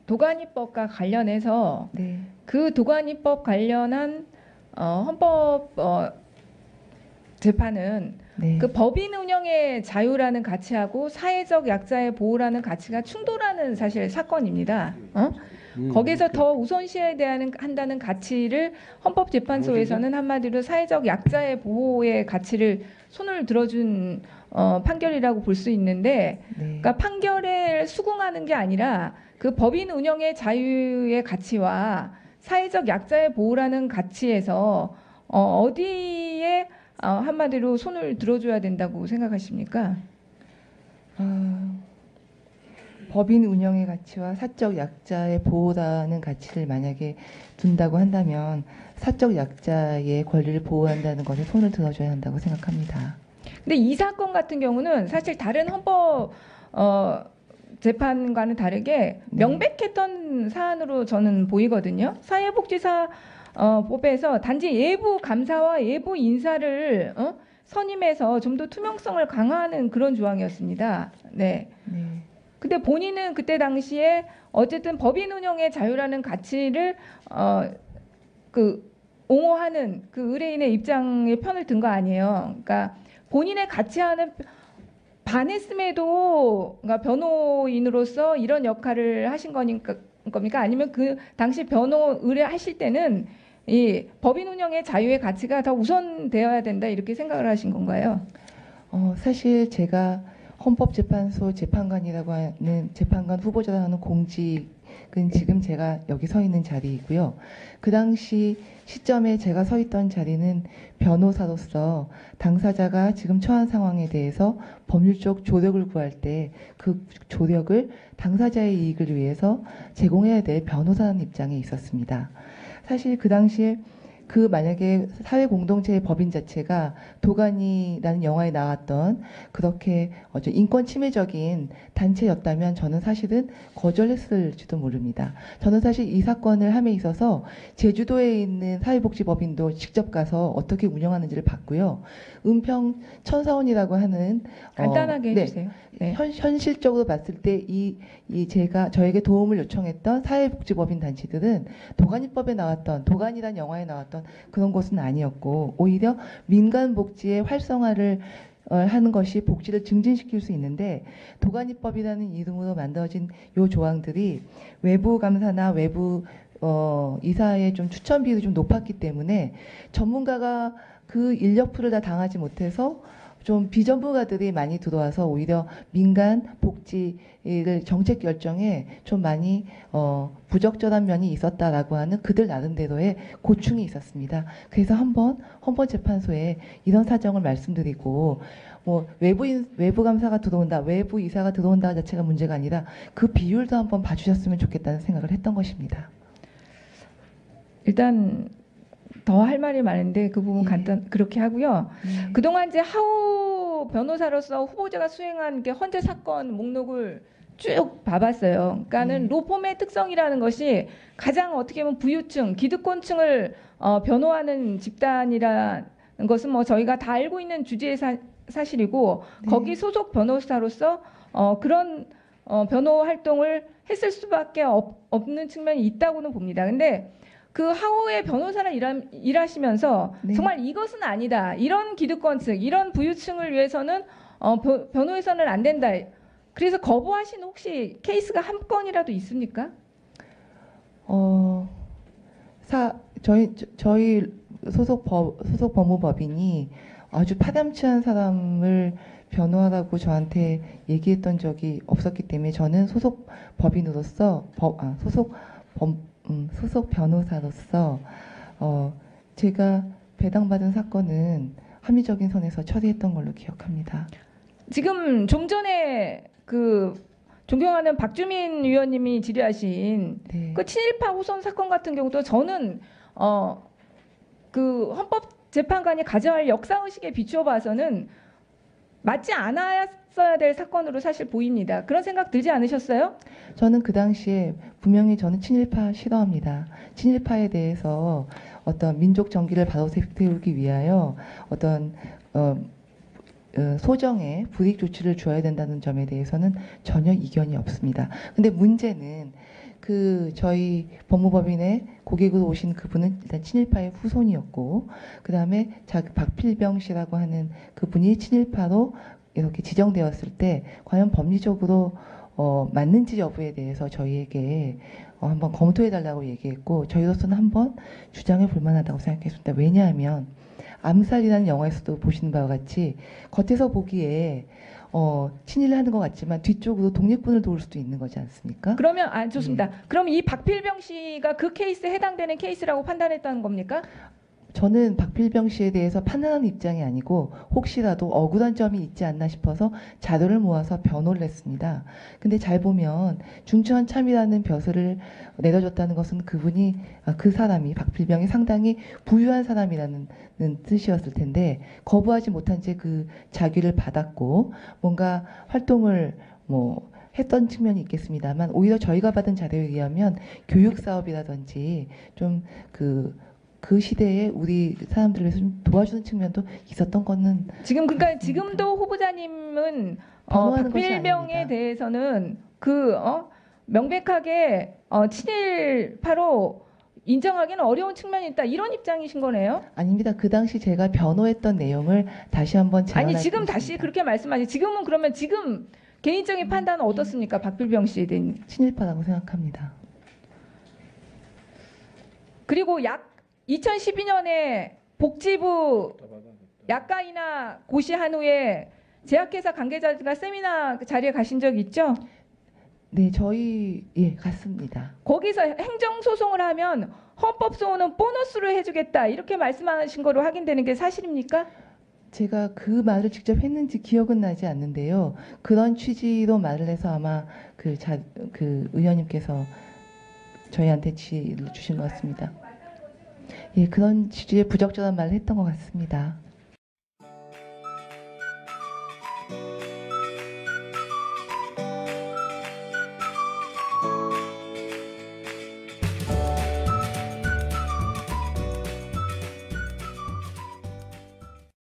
도가니법과 관련해서 네. 그 도가니법 관련한 헌법 재판은 네. 그 법인 운영의 자유라는 가치하고 사회적 약자의 보호라는 가치가 충돌하는 사실 사건입니다. 거기서 더 우선시해야 한다는 가치를 헌법재판소에서는 한마디로 사회적 약자의 보호의 가치를 손을 들어준 판결이라고 볼 수 있는데, 네. 그러니까 판결에 수긍하는 게 아니라 그 법인 운영의 자유의 가치와 사회적 약자의 보호라는 가치에서 어디에 한마디로 손을 들어줘야 된다고 생각하십니까? 법인 운영의 가치와 사적 약자의 보호라는 가치를 만약에 둔다고 한다면 사적 약자의 권리를 보호한다는 것에 손을 들어줘야 한다고 생각합니다. 근데 이 사건 같은 경우는 사실 다른 헌법 재판과는 다르게 명백했던 사안으로 저는 보이거든요. 사회복지사 법에서 단지 예부 감사와 예부 인사를 선임해서 좀 더 투명성을 강화하는 그런 조항이었습니다. 네. 네. 근데 본인은 그때 당시에 어쨌든 법인 운영의 자유라는 가치를 옹호하는 그 의뢰인의 입장의 편을 든 거 아니에요. 그러니까 본인의 가치와는 반했음에도 그러니까 변호인으로서 이런 역할을 하신 겁니까? 아니면 그 당시 변호 의뢰하실 때는 이 법인 운영의 자유의 가치가 더 우선되어야 된다 이렇게 생각을 하신 건가요? 사실 제가 헌법재판소 재판관이라고 하는 재판관 후보자라 하는 공직은 지금 제가 여기 서 있는 자리이고요. 그 당시 시점에 제가 서 있던 자리는 변호사로서 당사자가 지금 처한 상황에 대해서 법률적 조력을 구할 때 그 조력을 당사자의 이익을 위해서 제공해야 될 변호사라는 입장에 있었습니다. 사실 그 당시에 그 만약에 사회 공동체의 법인 자체가 도가니라는 영화에 나왔던 그렇게 인권 침해적인 단체였다면 저는 사실은 거절했을지도 모릅니다. 저는 사실 이 사건을 함에 있어서 제주도에 있는 사회복지법인도 직접 가서 어떻게 운영하는지를 봤고요. 은평 천사원이라고 하는 간단하게 해주세요. 네. 현실적으로 봤을 때 저에게 도움을 요청했던 사회복지법인 단체들은 도가니법에 나왔던 도가니란 영화에 나왔던 그런 곳은 아니었고 오히려 민간복지의 활성화를 하는 것이 복지를 증진시킬 수 있는데 도가니법이라는 이름으로 만들어진 요 조항들이 외부 감사나 외부 이사의 좀 추천비도 좀 높았기 때문에 전문가가 그 인력풀을 다 당하지 못해서 좀 비전문가들이 많이 들어와서 오히려 민간 복지를 정책 결정에 좀 많이 부적절한 면이 있었다라고 하는 그들 나름대로의 고충이 있었습니다. 그래서 한번 헌법재판소에 이런 사정을 말씀드리고 뭐 외부 감사가 들어온다, 외부 이사가 들어온다 자체가 문제가 아니라 그 비율도 한번 봐주셨으면 좋겠다는 생각을 했던 것입니다. 일단 더 할 말이 많은데 그 부분 간단 그렇게 하고요. 그동안 이제 하우 변호사로서 후보자가 수행한 게 헌재 사건 목록을 쭉 봐봤어요. 그러니까는 로펌의 특성이라는 것이 가장 어떻게 보면 부유층, 기득권층을 변호하는 집단이라는 것은 뭐 저희가 다 알고 있는 주제의 사실이고 거기 소속 변호사로서 그런 변호 활동을 했을 수밖에 없는 측면이 있다고는 봅니다. 근데 그 하우의 변호사를 일하시면서 정말 이것은 아니다. 이런 기득권층, 이런 부유층을 위해서는 변호해서는 안 된다. 그래서 거부하신 혹시 케이스가 한 건이라도 있습니까? 저희 소속 법무법인이 아주 파렴치한 사람을 변호하라고 저한테 얘기했던 적이 없었기 때문에 저는 소속 법인으로서 소속 변호사로서 제가 배당받은 사건은 합리적인 선에서 처리했던 걸로 기억합니다. 지금 좀 전에 그 존경하는 박주민 의원님이 질의하신 그 친일파 후손 사건 같은 경우도 저는 그 헌법재판관이 가져야 할 역사의식에 비추어 봐서는 맞지 않았어야 될 사건으로 사실 보입니다. 그런 생각 들지 않으셨어요? 저는 그 당시에 분명히 저는 친일파 싫어합니다. 친일파에 대해서 어떤 민족 정기를 바로 세우기 위하여 어떤 소정의 불이익 조치를 주어야 된다는 점에 대해서는 전혀 이견이 없습니다. 근데 문제는 그 저희 법무법인의 고객으로 오신 그분은 일단 친일파의 후손이었고, 그 다음에 박필병 씨라고 하는 그분이 친일파로 이렇게 지정되었을 때 과연 법리적으로 맞는지 여부에 대해서 저희에게 한번 검토해달라고 얘기했고, 저희로서는 한번 주장해 볼 만하다고 생각했습니다. 왜냐하면 암살이라는 영화에서도 보시는 바와 같이 겉에서 보기에 친일을 하는 것 같지만 뒤쪽으로 독립군을 도울 수도 있는 거지 않습니까? 그러면 좋습니다. 그럼 이 박필병 씨가 그 케이스에 해당되는 케이스라고 판단했다는 겁니까? 저는 박필병 씨에 대해서 판단하는 입장이 아니고 혹시라도 억울한 점이 있지 않나 싶어서 자료를 모아서 변호를 했습니다. 근데 잘 보면 중천 참이라는 벼슬을 내려줬다는 것은 그분이 그 사람이 박필병이 상당히 부유한 사람이라는 뜻이었을 텐데 거부하지 못한 채 그 자귀를 받았고 뭔가 활동을 했던 측면이 있겠습니다만 오히려 저희가 받은 자료에 의하면 교육 사업이라든지 좀 그 시대에 우리 사람들을 위해서 좀 도와주는 측면도 있었던 거는 지금 그러니까 지금도 후보자님은 변호하는 것이 박필병에 아닙니다. 대해서는 명백하게 친일파로 인정하기는 어려운 측면이 있다 이런 입장이신 거네요. 아닙니다. 그 당시 제가 변호했던 내용을 다시 한번 아니 지금 다시 그렇게 말씀하시. 지금은 그러면 지금 개인적인 판단은 어떻습니까? 박필병 씨에 대한. 친일파라고 생각합니다. 그리고 2012년에 복지부 약가이나 고시한 후에 제약회사 관계자들과 세미나 자리에 가신 적 있죠? 네, 저희 갔습니다. 거기서 행정소송을 하면 헌법소원은 보너스로 해주겠다 이렇게 말씀하신 거로 확인되는 게 사실입니까? 제가 그 말을 직접 했는지 기억은 나지 않는데요. 그런 취지로 말을 해서 아마 그 의원님께서 저희한테 지시를 주신 것 같습니다. 예, 그런 취지의 부적절한 말을 했던 것 같습니다.